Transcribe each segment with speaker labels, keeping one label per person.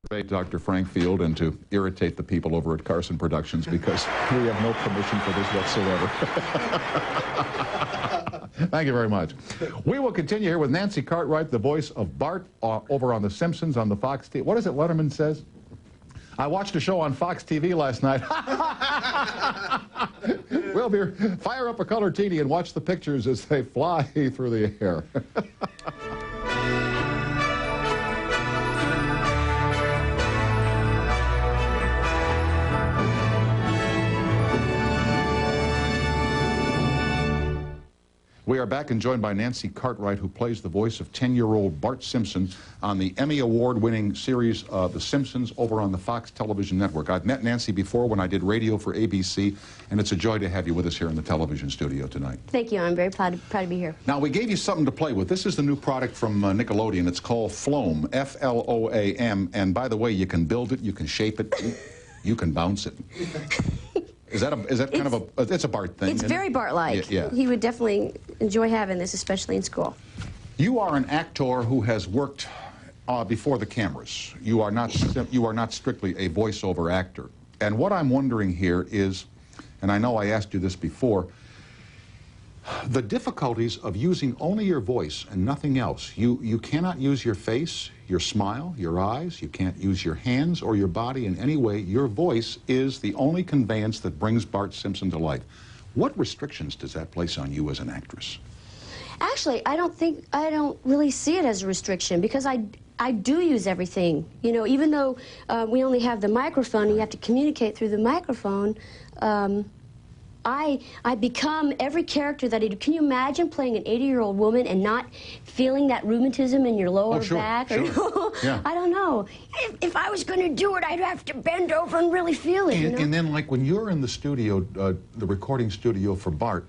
Speaker 1: Dr. Frank Field and to irritate the people over at Carson Productions because we have no permission for this whatsoever. Thank you very much. We will continue here with Nancy Cartwright, the voice of Bart over on The Simpsons on the Fox TV. What is it Letterman says? I watched a show on Fox TV last night. We'll fire up a color TV and watch the pictures as they fly through the air. We are back and joined by Nancy Cartwright, who plays the voice of 10-year-old Bart Simpson on the Emmy Award-winning series The Simpsons over on the Fox television network. I've met Nancy before when I did radio for ABC, and it's a joy to have you with us here in the television studio tonight.
Speaker 2: Thank you. I'm very proud to be here. Now,
Speaker 1: we gave you something to play with. This is the new product from Nickelodeon. It's called Floam, F-L-O-A-M, and by the way, you can build it, you can shape it, you can bounce it. Is that kind of a, it's a Bart thing?
Speaker 2: It's very Bart-like.
Speaker 1: Yeah.
Speaker 2: He would definitely enjoy having this, especially in school.
Speaker 1: You are an actor who has worked before the cameras. You are not strictly a voiceover actor. And what I'm wondering here is, and I know I asked you this before, the difficulties of using only your voice and nothing else. You cannot use your face, your smile, your eyes. You can't use your hands or your body in any way. Your voice is the only conveyance that brings Bart Simpson to life. What restrictions does that place on you as an actress?
Speaker 2: Actually, I don't really see it as a restriction because I do use everything. You know, even though we only have the microphone and you have to communicate through the microphone, I become every character that I do. Can you imagine playing an 80-year-old woman and not feeling that rheumatism in your lower back?
Speaker 1: Sure. Yeah.
Speaker 2: I don't know. If I was going to do it, I'd have to bend over and really feel it.
Speaker 1: And,
Speaker 2: you know?
Speaker 1: And then, like, when you're in the studio, the recording studio for Bart,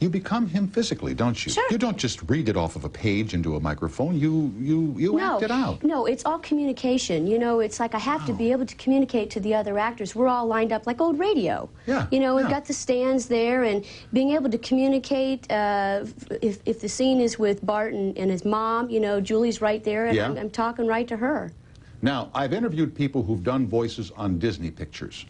Speaker 1: you become him physically, don't you?
Speaker 2: Sure.
Speaker 1: You don't just read it off of a page into a microphone. You act it out.
Speaker 2: No, it's all communication. You know, it's like I have to be able to communicate to the other actors. We're all lined up like old radio.
Speaker 1: Yeah.
Speaker 2: You know, we've got the stands there, and being able to communicate. If the scene is with Bart and his mom, you know, Julie's right there, and I'm talking right to her.
Speaker 1: Now, I've interviewed people who've done voices on Disney pictures.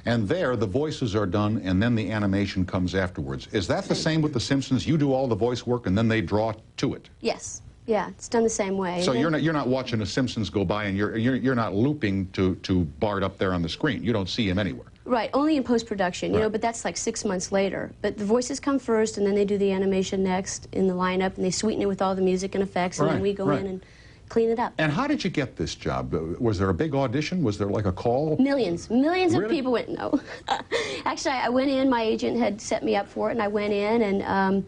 Speaker 1: And there, the voices are done, and then the animation comes afterwards. Is that the same with The Simpsons? You do all the voice work, and then they draw to it?
Speaker 2: Yes. Yeah, it's done the same way.
Speaker 1: So you're not watching The Simpsons go by, and you're not looping to Bart up there on the screen. You don't see him anywhere.
Speaker 2: Right, only in post-production, you know, but that's like 6 months later. But the voices come first, and then they do the animation next in the lineup, and they sweeten it with all the music and effects, and then we go in and clean it up.
Speaker 1: And how did you get this job? Was there a big audition? Was there like a call?
Speaker 2: Millions of people went, no. Actually, I went in, my agent had set me up for it, and I went in, and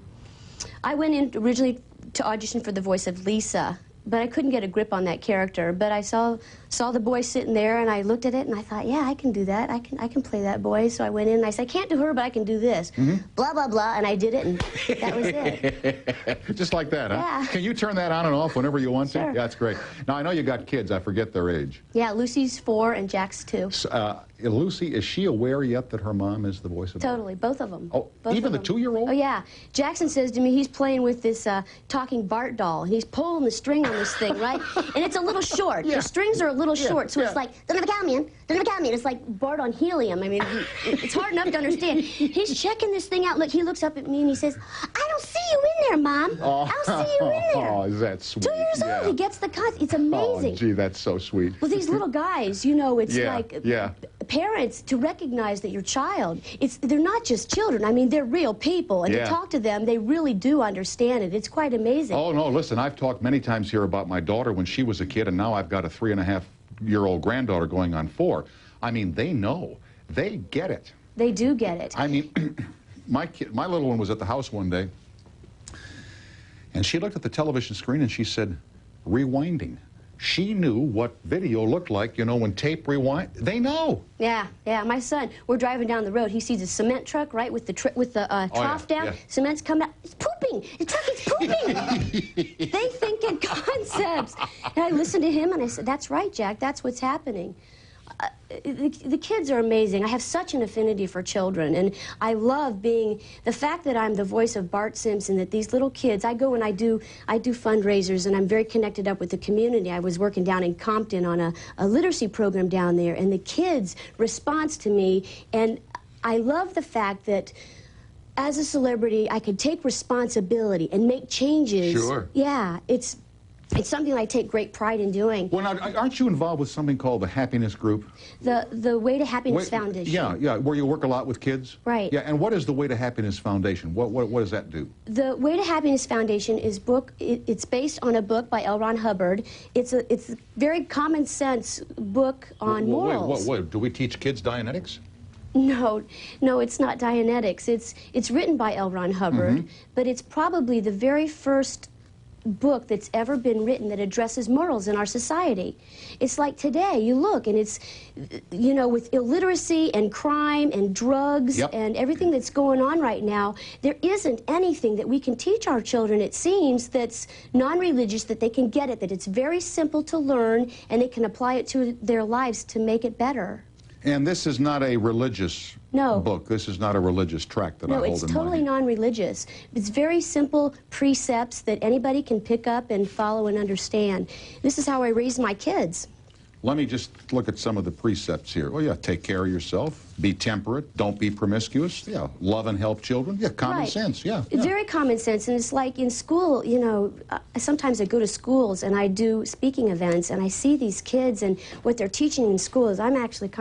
Speaker 2: I went in originally to audition for the voice of Lisa, but I couldn't get a grip on that character. But I saw the boy sitting there, and I looked at it, and I thought, yeah, I can do that. I can play that boy. So I went in, and I said, I can't do her, but I can do this. Blah, blah, blah, and I did it, and that was it.
Speaker 1: Just like that, huh?
Speaker 2: Yeah.
Speaker 1: Can you turn that on and off whenever you want to?
Speaker 2: Sure.
Speaker 1: Yeah, that's great. Now, I know you got kids. I forget their age.
Speaker 2: Yeah, Lucy's 4 and Jack's 2.
Speaker 1: Lucy, is she aware yet that her mom is the voice of
Speaker 2: Totally, both of them.
Speaker 1: Oh,
Speaker 2: both
Speaker 1: even the 2-year-old?
Speaker 2: Oh, yeah. Jackson says to me he's playing with this talking Bart doll, and he's pulling the string on this thing, right? And it's a little short. The strings are a little short, so it's like, don't have a cowman, don't have a cowman. It's like Bart on helium. I mean, it's hard enough to understand. He's checking this thing out. Look, he looks up at me, and he says, I don't see you in there, Mom. I don't see you in there.
Speaker 1: Oh, is that sweet?
Speaker 2: 2 years old, he gets the concept. It's amazing.
Speaker 1: Oh, gee, that's so sweet.
Speaker 2: Well, these little guys, you know, it's like...
Speaker 1: Yeah.
Speaker 2: Parents to recognize that your child, they're not just children. I mean, they're real people, and to talk to them, they really do understand it. It's quite amazing.
Speaker 1: Oh, no, listen, I've talked many times here about my daughter when she was a kid, and now I've got a 3.5-year-old granddaughter going on 4. I mean, they know. They get it.
Speaker 2: They do get it.
Speaker 1: I mean, my little one was at the house one day, and she looked at the television screen, and she said, rewinding. She knew what video looked like, you know, when tape rewind. They know.
Speaker 2: Yeah, yeah. My son, we're driving down the road. He sees a cement truck, right, with the trough down. Yeah. Cement's coming out. It's pooping. The truck is pooping. They think in concepts. And I listened to him, and I said, that's right, Jack. That's what's happening. The kids are amazing. I have such an affinity for children, and I love being the fact that I'm the voice of Bart Simpson, that these little kids, I go and I do fundraisers, and I'm very connected up with the community. I was working down in Compton on a literacy program down there, and the kids' response to me, and I love the fact that as a celebrity, I could take responsibility and make changes.
Speaker 1: Sure.
Speaker 2: Yeah, it's something I take great pride in doing.
Speaker 1: Well, now, aren't you involved with something called the Happiness Group?
Speaker 2: The Way to Happiness Foundation.
Speaker 1: Yeah, where you work a lot with kids?
Speaker 2: Right.
Speaker 1: Yeah, and what is the Way to Happiness Foundation? What does that do?
Speaker 2: The Way to Happiness Foundation is it's based on a book by L. Ron Hubbard. It's a very common sense book on morals.
Speaker 1: Wait, do we teach kids Dianetics?
Speaker 2: No, it's not Dianetics. It's written by L. Ron Hubbard, but it's probably the very first book that's ever been written that addresses morals in our society. It's like today, you look, and it's, you know, with illiteracy and crime and drugs and everything that's going on right now, there isn't anything that we can teach our children, it seems, that's non-religious, that they can get it, that it's very simple to learn, and they can apply it to their lives to make it better.
Speaker 1: And this is not a religious book. This is not a religious tract that I hold in mind. No,
Speaker 2: it's totally non-religious. It's very simple precepts that anybody can pick up and follow and understand. This is how I raise my kids.
Speaker 1: Let me just look at some of the precepts here. Oh, yeah, take care of yourself, be temperate, don't be promiscuous, yeah, love and help children, yeah, common sense, yeah.
Speaker 2: Very common sense, and it's like in school, you know, sometimes I go to schools and I do speaking events, and I see these kids and what they're teaching in schools. I'm actually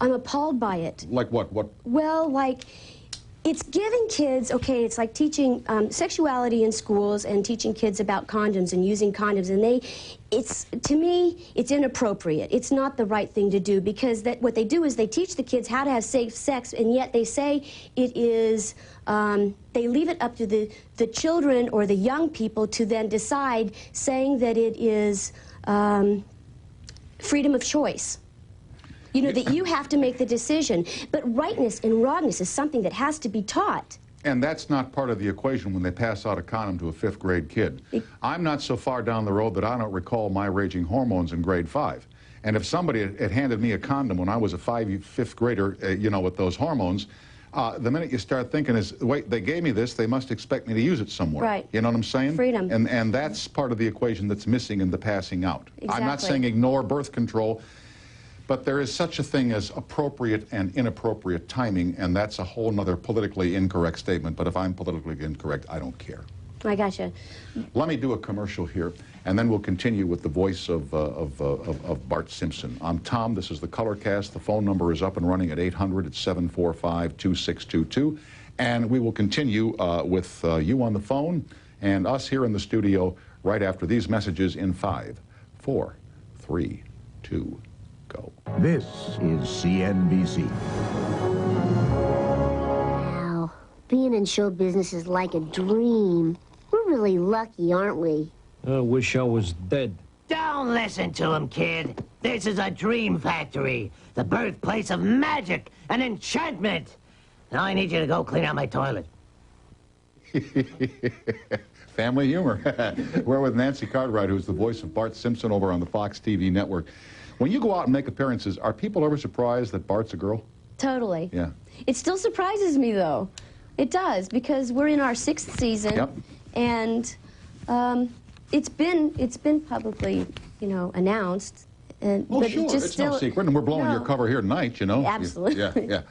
Speaker 2: I'm appalled by it.
Speaker 1: Like what?
Speaker 2: Well, like, it's giving kids, okay, it's like teaching sexuality in schools and teaching kids about condoms and using condoms, and to me, it's inappropriate. It's not the right thing to do, because what they do is they teach the kids how to have safe sex, and yet they say it is, they leave it up to the children or the young people to then decide, saying that it is freedom of choice. You know, that you have to make the decision. But rightness and wrongness is something that has to be taught.
Speaker 1: And that's not part of the equation when they pass out a condom to a 5th grade kid. I'm not so far down the road that I don't recall my raging hormones in grade 5. And if somebody had handed me a condom when I was a 5th grader, you know, with those hormones, the minute you start thinking is, wait, they gave me this, they must expect me to use it somewhere.
Speaker 2: Right.
Speaker 1: You know what I'm saying?
Speaker 2: Freedom.
Speaker 1: And that's part of the equation that's missing in the passing out.
Speaker 2: Exactly.
Speaker 1: I'm not saying ignore birth control, but there is such a thing as appropriate and inappropriate timing, and that's a whole other politically incorrect statement. But if I'm politically incorrect, I don't care.
Speaker 2: I gotcha.
Speaker 1: Let me do a commercial here, and then we'll continue with the voice of Bart Simpson. I'm Tom. This is the Colorcast. The phone number is up and running at 800-745-2622. And we will continue with you on the phone and us here in the studio right after these messages in 5, 4, 3, 2, go.
Speaker 3: This is CNBC.
Speaker 4: Wow, being in show business is like a dream. We're really lucky, aren't we?
Speaker 5: I wish I was dead.
Speaker 6: Don't listen to him, kid. This is a dream factory, the birthplace of magic and enchantment. Now I need you to go clean out my toilet.
Speaker 1: Family humor. We're with Nancy Cartwright, who's the voice of Bart Simpson over on the Fox TV network. When you go out and make appearances, are people ever surprised that Bart's a girl?
Speaker 2: Totally.
Speaker 1: Yeah.
Speaker 2: It still surprises me, though. It does, because we're in our 6th season, and it's been publicly, you know, announced. And,
Speaker 1: oh,
Speaker 2: but
Speaker 1: sure,
Speaker 2: it's
Speaker 1: it's no secret, and we're blowing your cover here tonight, you know.
Speaker 2: Absolutely.
Speaker 1: Yeah.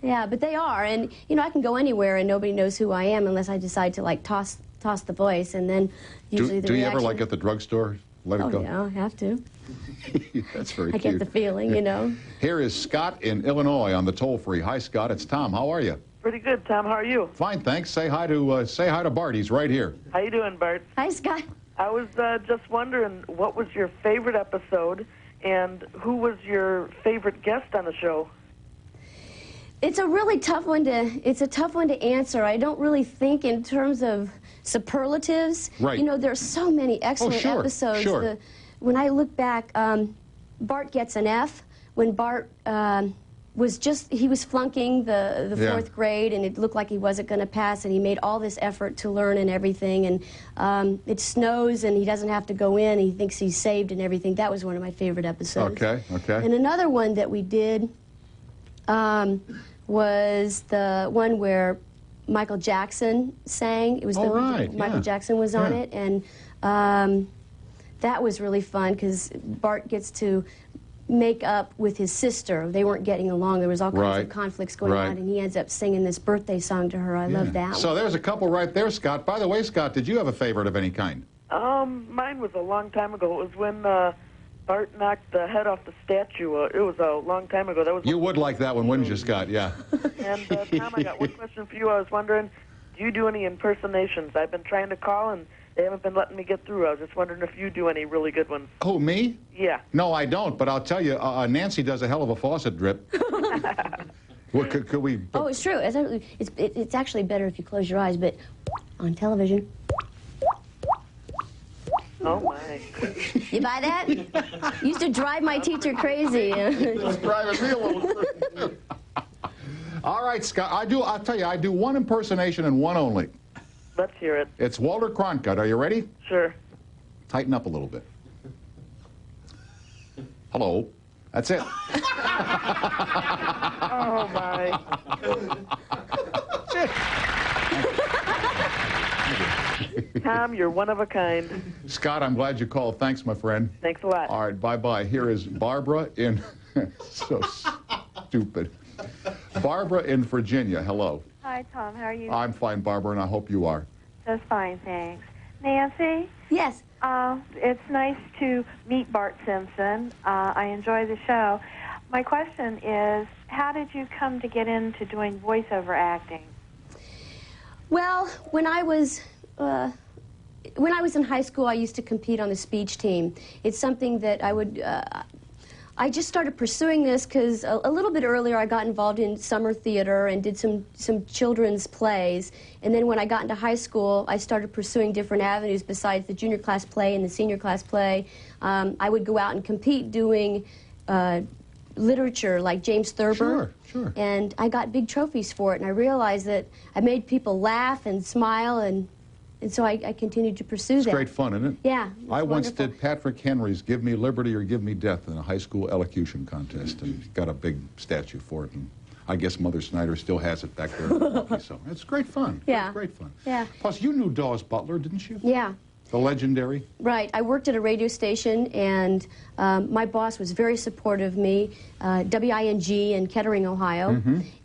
Speaker 2: Yeah, but they are, and you know, I can go anywhere and nobody knows who I am unless I decide to like toss the voice, and then usually
Speaker 1: do you ever, like at the drugstore, let it go?
Speaker 2: Oh yeah, I have to.
Speaker 1: That's very
Speaker 2: cute. I get the feeling, you know.
Speaker 1: Here is Scott in Illinois on the toll-free. Hi, Scott. It's Tom. How are you?
Speaker 7: Pretty good, Tom. How are you?
Speaker 1: Fine, thanks. Say hi to Bart. He's right here.
Speaker 7: How you doing, Bart?
Speaker 2: Hi, Scott.
Speaker 7: I was just wondering, what was your favorite episode, and who was your favorite guest on the show?
Speaker 2: It's a really tough one to answer. I don't really think in terms of superlatives.
Speaker 1: Right.
Speaker 2: You know, there's so many excellent episodes. When I look back, Bart gets an F. When Bart he was flunking the
Speaker 1: Yeah.
Speaker 2: 4th grade, and it looked like he wasn't going to pass, and he made all this effort to learn and everything, and it snows, and he doesn't have to go in, he thinks he's saved and everything. That was one of my favorite episodes.
Speaker 1: Okay, okay.
Speaker 2: And another one that we did was the one where Michael Jackson sang. It was Michael Jackson was on it, and that was really fun because Bart gets to make up with his sister. They weren't getting along. There was all kinds of conflicts going on, and he ends up singing this birthday song to her. I love that
Speaker 1: So
Speaker 2: one.
Speaker 1: there's a couple right there, Scott. By the way, Scott, did you have a favorite of any kind?
Speaker 7: Mine was a long time ago. It was when Bart knocked the head off the statue. It was a long time ago. That was.
Speaker 1: You would like that one, wouldn't you, Scott? Yeah.
Speaker 7: And Tom, I got one question for you. I was wondering, do you do any impersonations? I've been trying to call, and they haven't been letting me get through. I was just wondering if you do any really good ones.
Speaker 1: Who, me?
Speaker 7: Yeah.
Speaker 1: No, I don't, but I'll tell you, Nancy does a hell of a faucet drip. Well, could we...
Speaker 2: Oh, it's true. It's actually better if you close your eyes, but on television.
Speaker 7: Oh, my.
Speaker 2: You buy that? Used to drive my teacher crazy.
Speaker 1: It's driving me a little... All right, Scott, I'll tell you, I do one impersonation and one only.
Speaker 7: Let's hear it.
Speaker 1: It's Walter Cronkite. Are you ready?
Speaker 7: Sure.
Speaker 1: Tighten up a little bit. Hello. That's it.
Speaker 7: Oh, my. Tom, you're one of a kind.
Speaker 1: Scott, I'm glad you called. Thanks, my friend.
Speaker 7: Thanks a lot.
Speaker 1: All right, bye-bye. Here is Barbara in... so stupid. Barbara in Virginia. Hello.
Speaker 8: Hi, Tom. How are you?
Speaker 1: I'm fine, Barbara, and I hope you are.
Speaker 8: Just fine, thanks. Nancy,
Speaker 2: Yes.
Speaker 8: it's nice to meet Bart Simpson. I enjoy the show. My question is, how did you come to get into doing voiceover acting?
Speaker 2: Well, when I was in high school, I used to compete on the speech team. It's something that I just started pursuing this because a little bit earlier I got involved in summer theater and did some children's plays. And then when I got into high school, I started pursuing different avenues besides the junior class play and the senior class play. I would go out and compete doing literature like James Thurber.
Speaker 1: Sure, sure.
Speaker 2: And I got big trophies for it, and I realized that I made people laugh and smile, and so I continued to pursue that.
Speaker 1: It's great fun, isn't it?
Speaker 2: Yeah.
Speaker 1: I once
Speaker 2: wonderful.
Speaker 1: did Patrick Henry's Give Me Liberty or Give Me Death in a high school elocution contest, and got a big statue for it. And I guess Mother Snyder still has it back there. So it's great fun.
Speaker 2: Yeah.
Speaker 1: It's great fun.
Speaker 2: Yeah.
Speaker 1: Plus, you knew Dawes Butler, didn't you?
Speaker 2: Yeah.
Speaker 1: The legendary.
Speaker 2: Right. I worked at a radio station, and my boss was very supportive of me, WING in Kettering, Ohio.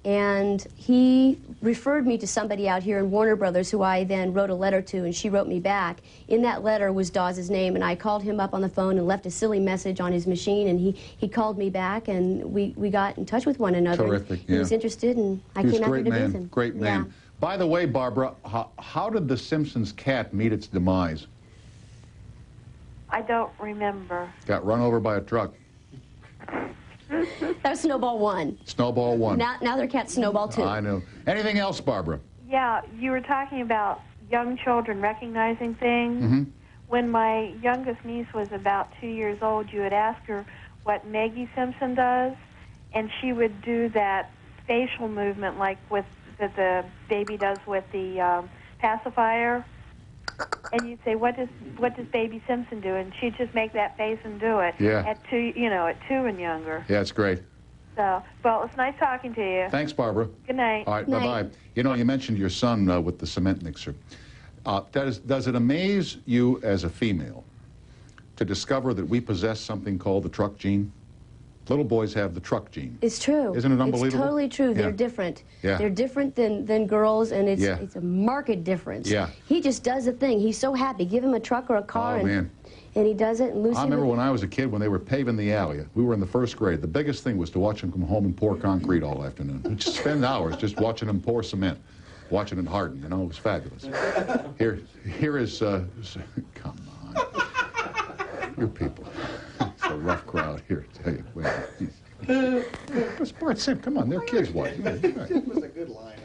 Speaker 2: And he referred me to somebody out here in Warner Brothers, who I then wrote a letter to, and she wrote me back. In that letter was Dawes' name, and I called him up on the phone and left a silly message on his machine, and he called me back, and we got in touch with one another.
Speaker 1: Terrific,
Speaker 2: He
Speaker 1: yeah.
Speaker 2: was interested, and I
Speaker 1: He was
Speaker 2: came
Speaker 1: a
Speaker 2: out
Speaker 1: great
Speaker 2: here to
Speaker 1: man.
Speaker 2: visit him.
Speaker 1: Great man.
Speaker 2: Yeah.
Speaker 1: By the way, Barbara, how did the Simpsons cat meet its demise?
Speaker 8: I don't remember.
Speaker 1: Got run over by a truck.
Speaker 2: That was Snowball 1.
Speaker 1: Snowball 1.
Speaker 2: Now they're Cat Snowball 2.
Speaker 1: I know. Anything else, Barbara?
Speaker 8: Yeah, you were talking about young children recognizing things. When my youngest niece was about 2 years old, you would ask her what Maggie Simpson does, and she would do that facial movement like that the baby does with the pacifier. And you'd say, what does Baby Simpson do? And she'd just make that face and do it.
Speaker 1: Yeah.
Speaker 8: At 2 and younger.
Speaker 1: Yeah, it's great.
Speaker 8: So, well, it's nice talking to you.
Speaker 1: Thanks, Barbara.
Speaker 8: Good night.
Speaker 1: All right,
Speaker 2: Night.
Speaker 1: bye-bye. You know, you mentioned your son with the cement mixer. Does it amaze you as a female to discover that we possess something called the truck gene? Little boys have the truck gene.
Speaker 2: It's true.
Speaker 1: Isn't it unbelievable?
Speaker 2: It's totally true.
Speaker 1: Yeah.
Speaker 2: They're different.
Speaker 1: Yeah.
Speaker 2: They're different than girls, and
Speaker 1: Yeah.
Speaker 2: it's a marked difference.
Speaker 1: Yeah.
Speaker 2: He just does a thing. He's so happy. Give him a truck or a car,
Speaker 1: Oh, man.
Speaker 2: and he does it. And Lucy.
Speaker 1: I remember when I was a kid, when they were paving the alley. We were in the first grade. The biggest thing was to watch them come home and pour concrete all afternoon. We'd just spend hours just watching them pour cement, watching it harden. You know, it was fabulous. Here is, come on, you people. It's a rough crowd here, I tell you. Well, it's Bart Simpson. Come on, they're kids. What?
Speaker 9: It was a good line.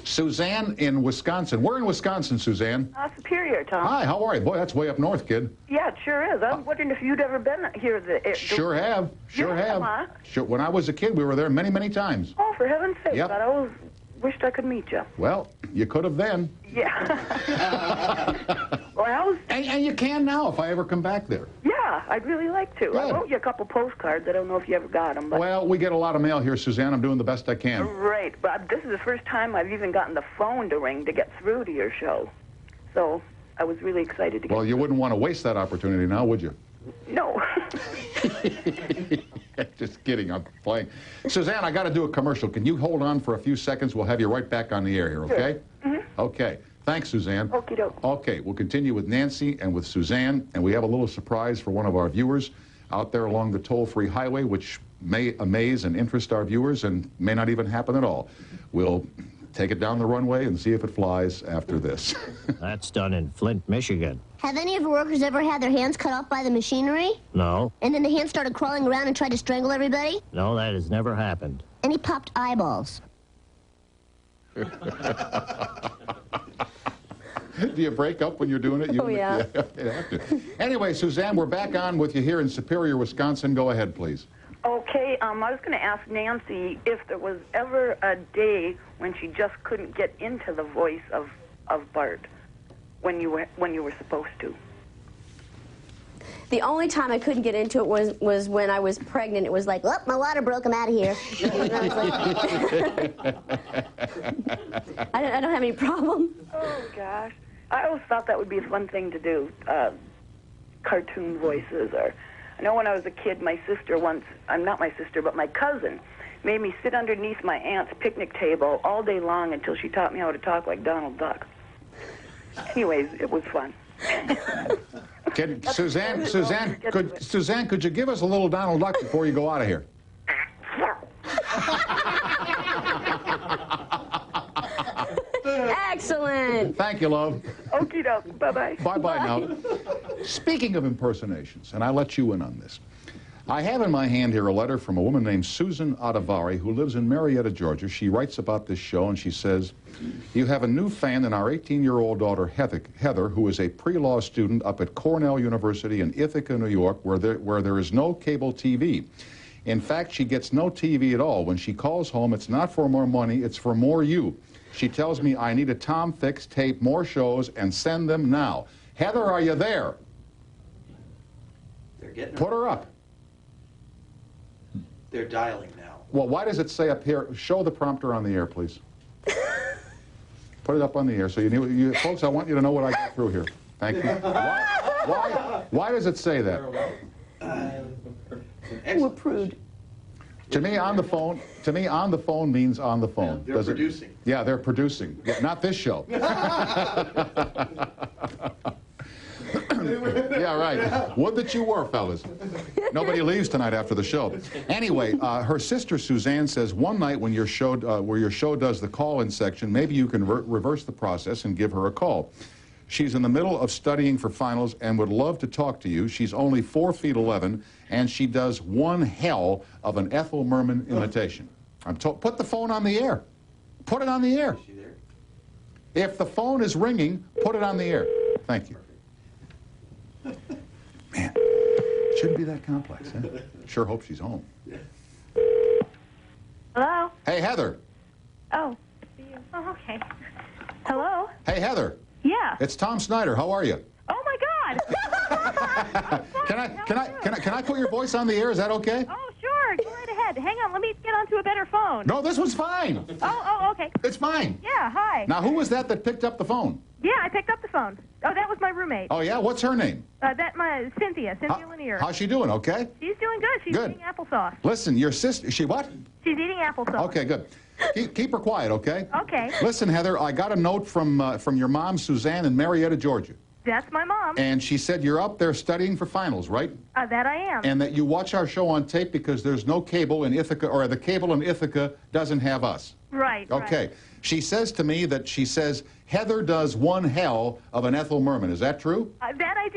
Speaker 1: Suzanne in Wisconsin. Where in Wisconsin, Suzanne?
Speaker 9: Superior, Tom.
Speaker 1: Hi, how are you? Boy, that's way up north, kid.
Speaker 9: Yeah, it sure is. I was wondering if you'd ever been here.
Speaker 1: Sure have. Sure
Speaker 9: You
Speaker 1: have.
Speaker 9: huh?
Speaker 1: Sure, when I was a kid, we were there many, many times.
Speaker 9: Oh, for heaven's sake.
Speaker 1: Yep.
Speaker 9: I always wished I could meet you.
Speaker 1: Well, you could have then.
Speaker 9: Yeah. Well,
Speaker 1: And you can now if I ever come back there.
Speaker 9: yeah, I'd really like to.
Speaker 1: Good.
Speaker 9: I wrote you a couple postcards. I don't know if you ever got them. But
Speaker 1: Well, we get a lot of mail here, Suzanne. I'm doing the best I can.
Speaker 9: Right, but this is the first time I've even gotten the phone to ring to get through to your show. So I was really excited to get
Speaker 1: Well, you wouldn't want to waste that opportunity now, would you?
Speaker 9: No.
Speaker 1: Just kidding, I'm playing. Suzanne, I got to do a commercial. Can you hold on for a few seconds? We'll have you right back on the air here, okay?
Speaker 9: Sure.
Speaker 1: Okay. Thanks, Suzanne.
Speaker 9: Okie doke.
Speaker 1: Okay, we'll continue with Nancy and with Suzanne, and we have a little surprise for one of our viewers out there along the toll-free highway, which may amaze and interest our viewers and may not even happen at all. We'll take it down the runway and see if it flies after this.
Speaker 5: That's done in Flint, Michigan.
Speaker 4: Have any of your workers ever had their hands cut off by the machinery?
Speaker 5: No,
Speaker 4: And then the hands started crawling around and tried to strangle everybody?
Speaker 5: no, that has never happened.
Speaker 4: And he popped eyeballs.
Speaker 1: Do you break up when you're doing it? You
Speaker 2: Oh, yeah.
Speaker 1: You have to. Anyway, Suzanne, we're back on with you here in Superior, Wisconsin. Go ahead, please.
Speaker 9: Okay, I was going to ask Nancy if there was ever a day when she just couldn't get into the voice of Bart when you were supposed to.
Speaker 2: The only time I couldn't get into it was when I was pregnant. It was like, oh, my water broke, I'm out of here. And I was like, I don't have any problem.
Speaker 9: Oh, gosh. I always thought that would be a fun thing to do, cartoon voices. Or I know when I was a kid, my sister once, I'm not my sister, but my cousin, made me sit underneath my aunt's picnic table all day long until she taught me how to talk like Donald Duck. Anyways, it was fun.
Speaker 1: Suzanne, could you give us a little Donald Duck before you go out of here?
Speaker 2: Excellent.
Speaker 1: Thank you, love.
Speaker 9: Okie doke. Bye-bye.
Speaker 1: Bye-bye now. Speaking of impersonations, and I let you in on this, I have in my hand here a letter from a woman named Susan Ottavari who lives in Marietta, Georgia. She writes about this show, and she says, you have a new fan in our 18-year-old daughter, Heather, who is a pre-law student up at Cornell University in Ithaca, New York, where there is no cable TV. In fact, she gets no TV at all. When she calls home, it's not for more money, it's for more you. She tells me I need a Tom Fix tape, more shows, and send them now. Heather, are you there?
Speaker 10: They're getting
Speaker 1: Put her up.
Speaker 10: They're dialing now.
Speaker 1: Well, why does it say up here? Show the prompter on the air, please. Put it up on the air. So you folks, I want you to know what I got through here. Thank you. Why does it say that?
Speaker 2: We're prude.
Speaker 1: To me, on the phone means on the phone.
Speaker 10: They're producing.
Speaker 1: Yeah, they're producing. Yeah, not this show. Yeah, right. Would that you were, fellas. Nobody leaves tonight after the show. Anyway, her sister Suzanne says one night when your show, where your show does the call-in section, maybe you can reverse the process and give her a call. She's in the middle of studying for finals and would love to talk to you. She's only 4 feet 11, and she does one hell of an Ethel Merman imitation. Put the phone on the air. Put it on the air.
Speaker 10: Is she there?
Speaker 1: If the phone is ringing, put it on the air. Thank you. Man, it shouldn't be that complex, huh? Sure hope she's home.
Speaker 8: Hello?
Speaker 1: Hey, Heather.
Speaker 8: Oh. Oh, okay. Hello?
Speaker 1: Hey, Heather.
Speaker 8: Yeah.
Speaker 1: It's Tom Snyder. How are you?
Speaker 8: Oh, my God.
Speaker 1: Can I put your voice on the air? Is that okay?
Speaker 8: Oh, sure. Go right ahead. Hang on. Let me get onto a better phone.
Speaker 1: No, this one's fine.
Speaker 8: Oh, okay.
Speaker 1: It's fine.
Speaker 8: Yeah, hi.
Speaker 1: Now, who was that picked up the phone?
Speaker 8: Yeah, I picked up the phone. Oh, that was my roommate.
Speaker 1: Oh, yeah? What's her name?
Speaker 8: Cynthia Lanier.
Speaker 1: How's she doing, okay?
Speaker 8: She's doing good. She's
Speaker 1: Good.
Speaker 8: eating applesauce.
Speaker 1: Listen, your sister, she what?
Speaker 8: She's eating applesauce.
Speaker 1: Okay, good. Keep her quiet, okay?
Speaker 8: Okay.
Speaker 1: Listen, Heather, I got a note from your mom, Suzanne, in Marietta, Georgia.
Speaker 8: That's my mom.
Speaker 1: And she said you're up there studying for finals, right?
Speaker 8: That I am.
Speaker 1: And that you watch our show on tape because there's no cable in Ithaca, or the cable in Ithaca doesn't have us.
Speaker 8: Right.
Speaker 1: Okay.
Speaker 8: Right.
Speaker 1: She says to me that Heather does one hell of an Ethel Merman. Is that true?
Speaker 8: That I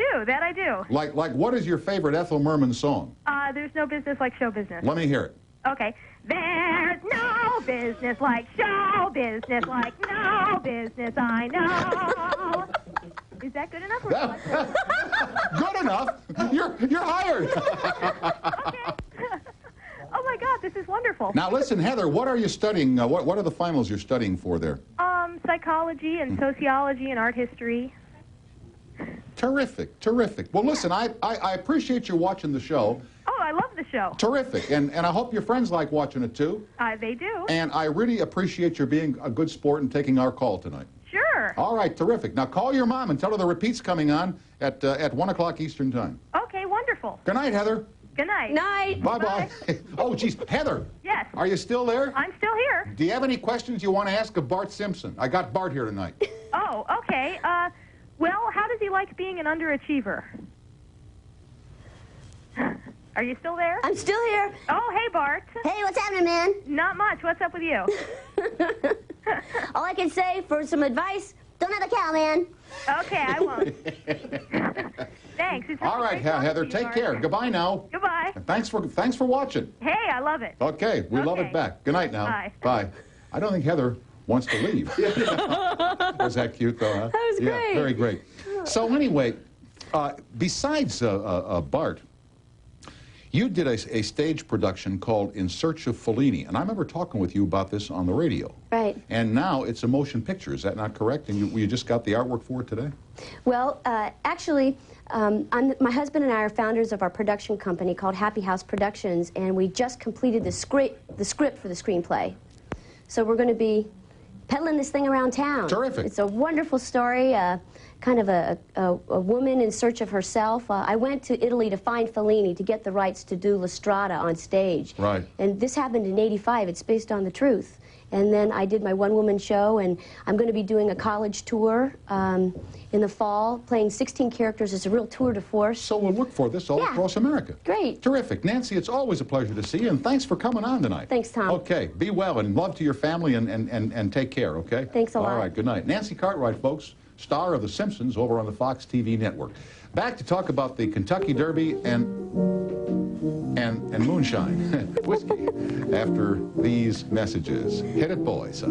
Speaker 8: do.
Speaker 1: Like what is your favorite Ethel Merman song?
Speaker 8: There's no business like show business.
Speaker 1: Let me hear it.
Speaker 8: Okay. There's no business like show business, like no business I know.
Speaker 10: Is that good enough? Or
Speaker 1: Good enough. You're hired.
Speaker 10: Okay. Oh my God, this is wonderful.
Speaker 1: Now listen, Heather, what are you studying? What are the finals you're studying for there?
Speaker 10: Psychology and sociology and art history.
Speaker 1: Terrific, terrific. Well, listen, I appreciate you watching the show.
Speaker 10: Oh, I love the show.
Speaker 1: Terrific, and I hope your friends like watching it too.
Speaker 10: They do.
Speaker 1: And I really appreciate your being a good sport and taking our call tonight.
Speaker 10: Sure.
Speaker 1: All right, terrific. Now call your mom and tell her the repeat's coming on at 1 o'clock Eastern Time.
Speaker 10: Okay, wonderful.
Speaker 1: Good night, Heather.
Speaker 10: Good night.
Speaker 2: Night.
Speaker 1: Bye-bye. Oh, geez, Heather.
Speaker 10: Yes.
Speaker 1: Are you still there?
Speaker 10: I'm still here.
Speaker 1: Do you have any questions you want to ask of Bart Simpson? I got Bart here tonight.
Speaker 10: Oh, okay. Well, how does he like being an underachiever? Are you still there?
Speaker 2: I'm still here.
Speaker 10: Oh, hey, Bart.
Speaker 4: Hey, what's happening, man?
Speaker 10: Not much. What's up with you?
Speaker 2: All I can say for some advice,
Speaker 4: Don't have a cow, man.
Speaker 10: Okay, I won't. Thanks. It's
Speaker 1: All right, Heather, take care. Goodbye now.
Speaker 10: Goodbye.
Speaker 1: Thanks for watching.
Speaker 10: Hey, I love it.
Speaker 1: Okay, we love it back. Good night now.
Speaker 10: Bye.
Speaker 1: Bye. I don't think Heather wants to leave. Was that cute, though, huh?
Speaker 2: That was great.
Speaker 1: Yeah, very great. So anyway, besides Bart, you did a stage production called In Search of Fellini, and I remember talking with you about this on the radio.
Speaker 2: Right.
Speaker 1: And now it's a motion picture, is that not correct? And you just got the artwork for it today?
Speaker 2: Well, actually, my husband and I are founders of our production company called Happy House Productions, and we just completed the script for the screenplay. So we're going to be peddling this thing around town.
Speaker 1: Terrific.
Speaker 2: It's a wonderful story, kind of a woman in search of herself. I went to Italy to find Fellini to get the rights to do La Strada on stage.
Speaker 1: Right.
Speaker 2: And this happened in '85. It's based on the truth. And then I did my one-woman show, and I'm going to be doing a college tour in the fall, playing 16 characters. It's a real tour de force.
Speaker 1: So we'll look for this all across America.
Speaker 2: Great.
Speaker 1: Terrific. Nancy, it's always a pleasure to see you, and thanks for coming on tonight.
Speaker 2: Thanks, Tom.
Speaker 1: Okay, be well, and love to your family, and take care, okay?
Speaker 2: Thanks a lot.
Speaker 1: All right, good night. Nancy Cartwright, folks, star of The Simpsons over on the Fox TV network. Back to talk about the Kentucky Derby and moonshine, whiskey, after these messages. Hit it, boys.